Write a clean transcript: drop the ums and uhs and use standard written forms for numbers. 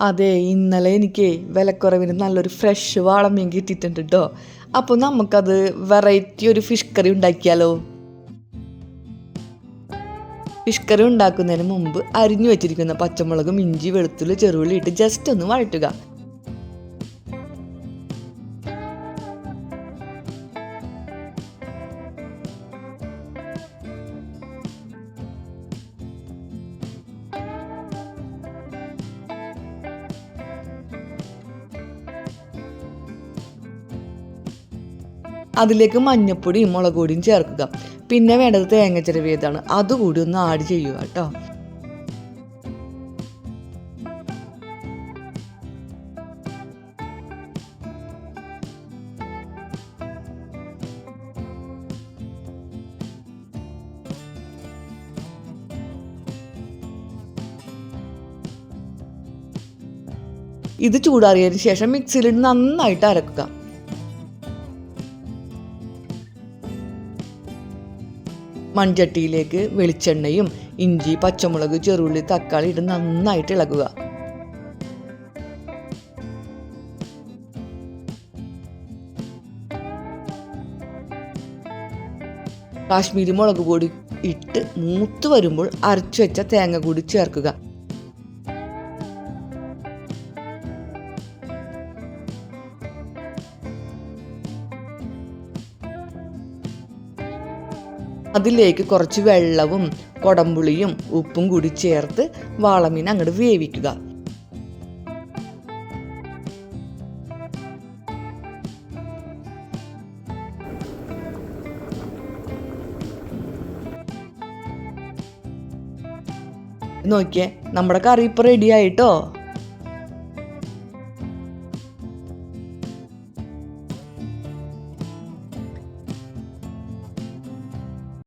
അതെ, ഇന്നലെ എനിക്ക് വിലക്കുറവിന് നല്ലൊരു ഫ്രഷ് വാളമീൻ കിട്ടിയിട്ടുണ്ട് കേട്ടോ. അപ്പോൾ നമുക്കത് വെറൈറ്റി ഒരു ഫിഷ് കറി ഉണ്ടാക്കിയാലോ? ഫിഷ് കറി ഉണ്ടാക്കുന്നതിന് മുമ്പ് അരിഞ്ഞു വെച്ചിരിക്കുന്ന പച്ചമുളകും ഇഞ്ചി വെളുത്തുള്ളി ചെറുള്ളി ഇട്ട് ജസ്റ്റ് ഒന്ന് വഴറ്റുക. അതിലേക്ക് മഞ്ഞപ്പൊടിയും മുളക് പൊടിയും ചേർക്കുക. പിന്നെ വേണ്ടത് തേങ്ങ ചിരവിയതാണ്, അതുകൂടി ഒന്ന് ആഡ് ചെയ്യുക കേട്ടോ. ഇത് ചൂടാറിയതിന് ശേഷം മിക്സിയിൽ നന്നായിട്ട് അരക്കുക. മൺചട്ടിയിലേക്ക് വെളിച്ചെണ്ണയും ഇഞ്ചി പച്ചമുളക് ചെറുള്ളി തക്കാളി ഇട്ട് നന്നായിട്ട് ഇളകുക. കാശ്മീരി മുളക് പൊടി ഇട്ട് മൂത്ത് വരുമ്പോൾ അരച്ചു വെച്ച തേങ്ങ കൂടി ചേർക്കുക. അതിലേക്ക് കുറച്ച് വെള്ളവും കൊടമ്പുളിയും ഉപ്പും കൂടി ചേർത്ത് വാളമീൻ അങ്ങോട്ട് വേവിക്കുക. നോക്കിയേ, നമ്മുടെ കറി ഇപ്പോൾ റെഡി ആയിട്ടോ.